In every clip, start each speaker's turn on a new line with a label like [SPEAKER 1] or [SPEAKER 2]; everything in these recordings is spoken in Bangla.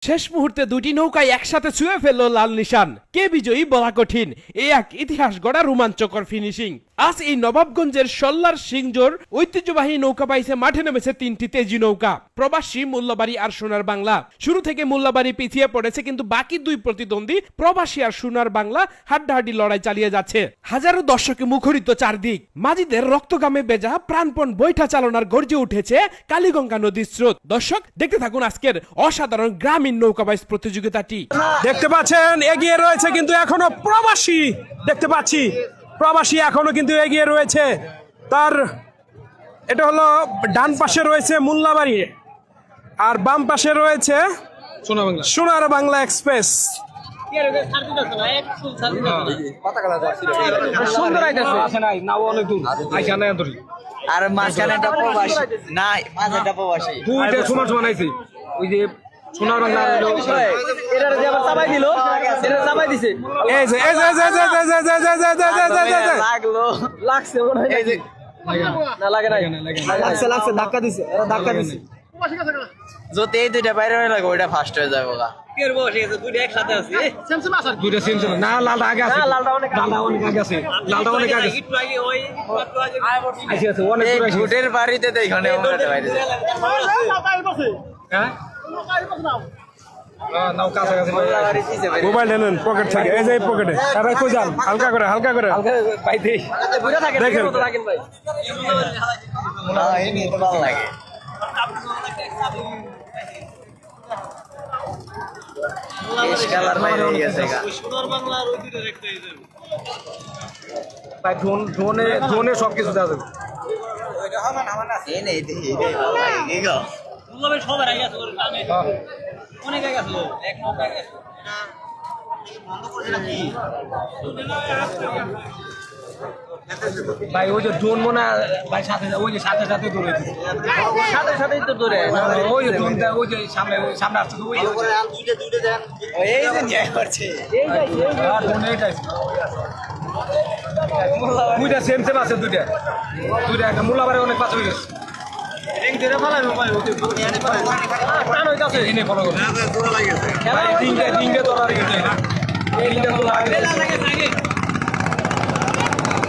[SPEAKER 1] শেষ মুহূর্তে দুটি নৌকায় একসাথে ছুঁয়ে ফেললো লাল নিশান। কে বিজয়ী বলা কঠিন। এ এক ইতিহাস গড়া রোমাঞ্চকর ফিনিশিং। আজ এই নবাবগঞ্জের সল্লার সিংজোর ঐতিহ্যবাহী নৌকা বাইসে মাঠে নেমেছে তিনটি তেজি নৌকা, প্রবাসী, মোল্লাবাড়ি আর সোনার বাংলা। শুরু থেকে মোল্লাবাড়ি পিছিয়ে পড়েছে, কিন্তু বাকি দুই প্রতিদ্বন্দ্বী প্রবাসী আর সোনার বাংলা হাড্ডাহাড্ডি লড়াই চালিয়ে যাচ্ছে। হাজারো দর্শকে মুখরিত চারদিক। মাঝিদের রক্তগামে বেজা প্রাণপণ বৈঠা চালনার গর্জে উঠেছে কালীগঙ্গা নদীর স্রোত। দর্শক দেখতে থাকুন আজকের অসাধারণ গ্রামীণ নৌকা বাইচ প্রতিযোগিতাটি।
[SPEAKER 2] দেখতে পাচ্ছেন এগিয়ে রয়েছে কিন্তু এখনো প্রবাসী। দেখতে পাচ্ছি প্রবাসী এখনো কিন্তু এগিয়ে রয়েছে। তার এটা হলো ডান পাশে রয়েছে মোল্লাবাড়ি আর বাম পাশে রয়েছে সোনার বাংলা এক্সপ্রেস।
[SPEAKER 3] আর মাঝখানে একটা প্রবাসী নাই, মাঝে একটা প্রবাসী
[SPEAKER 2] দুইটা সমান সমান আইছে। ওই যে সোনার বাংলা
[SPEAKER 3] এটা যে আবার চাপাই দিল, এটা চাপাই দিছে,
[SPEAKER 2] এই যে এই যে এই যে এই যে এই যে এই যে
[SPEAKER 3] লাগলো, লাগছে মনে হয়। এই যে না লাগে নাই, লাগছে লাগছে, ধাক্কা দিছে, এরা ধাক্কা দিছে। যদি এই দুইটা বাইরে হয়ে লাগে ওইটা ফার্স্ট হয়ে যাবে। গা এর বসে গেছে, দুইটা একসাথে আছে, সেমসেম আছে,
[SPEAKER 2] দুইটা সেম সেম না, লালটা আগে আছে,
[SPEAKER 3] লালটা অনেক
[SPEAKER 2] আগে আছে, লালটা অনেক আগে আছে,
[SPEAKER 3] একটু আগে ওই
[SPEAKER 2] আছে আছে অনেক
[SPEAKER 3] এই
[SPEAKER 2] দূরে আছে।
[SPEAKER 3] ঘুটের বাড়িতে দেখানে ওটা বাইরে
[SPEAKER 2] হ্যাঁ নাও কাছে কাছে
[SPEAKER 3] বাড়ি দিছে বাইরে
[SPEAKER 2] মোবাইল নেন পকেট থেকে, এই যে পকেটে। আরে কই যান, হালকা করে হালকা করে পাই দেই
[SPEAKER 3] বুঝা থাকে
[SPEAKER 2] দেখেন।
[SPEAKER 3] মতো থাকেন ভাই। না এই নিয়ে তো ভালো লাগে। বেশ কালার বাইরে হয়ে গেছে গা।
[SPEAKER 2] ভাই ড্রোনে সব কিছু আছে।
[SPEAKER 3] এই নেই দেখি এটাই ভালো লাগে কি গো।
[SPEAKER 2] ভাই ওই যে ড্রোন মনে ভাই সাথে ওই যে সাথে সাথে দৌড়ে দিচ্ছে।
[SPEAKER 3] সাথে সাথেই তো দূরে
[SPEAKER 2] ওই যে ড্রোনটা ওই যে সামনে আসছে তো ওই
[SPEAKER 3] এই যে নিয়ে করছে
[SPEAKER 2] ড্রোন এইটাই দুইটা সেম সেম আছে, দুইটা দুইটা একটা মোল্লাবাড়ি অনেক পাশে হয়ে গেছে।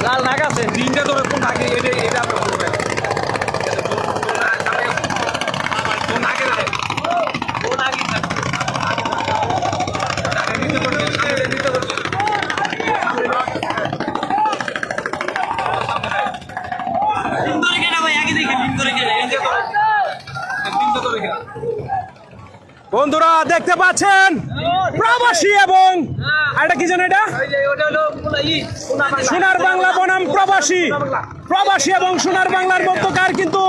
[SPEAKER 3] লাল নাগ আছে
[SPEAKER 2] তিনটা ধরে কোন আগে এটা এটা আমরা বলবো কোন আগে রে
[SPEAKER 3] কোন আগে
[SPEAKER 2] আগে নিতে পারবে সামনে নিতে পারবে
[SPEAKER 3] সুন্দর কেনা ভাই আগে দেখে সুন্দর কেনা এই যে
[SPEAKER 2] তিনটা ধরে গেল। বন্ধুরা দেখতে পাচ্ছেন প্রবাসী এবং এটা কি জানো, এটা
[SPEAKER 3] ওটা হলো
[SPEAKER 2] সোনার বাংলা বনাম প্রবাসী। প্রবাসী এবং সোনার বাংলার মধ্যকার কিন্তু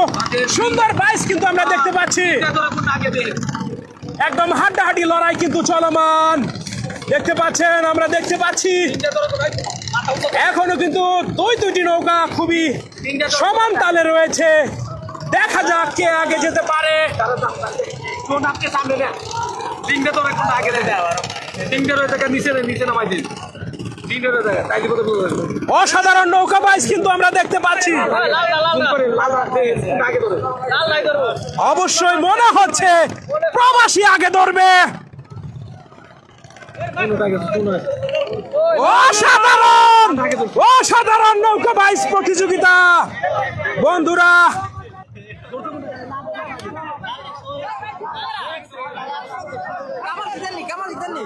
[SPEAKER 2] সুন্দর বাইচ কিন্তু আমরা দেখতে পাচ্ছি। একদম হাড্ডাহাড্ডি লড়াই কিন্তু চলমান দেখতে পাচ্ছেন, আমরা দেখতে পাচ্ছি। এখনো কিন্তু দুইটি নৌকা খুবই সমান তালে রয়েছে। দেখা যাক কে আগে যেতে পারে। অসাধারণ নৌকা বাইচ কিন্তু আমরা দেখতে পাচ্ছি। অবশ্যই মনে হচ্ছে প্রবাসী আগে ধরবে। অসাধারণ অসাধারণ নৌকা বাইচ প্রতিযোগিতা বন্ধুরা।
[SPEAKER 3] কামাল দিতেন নি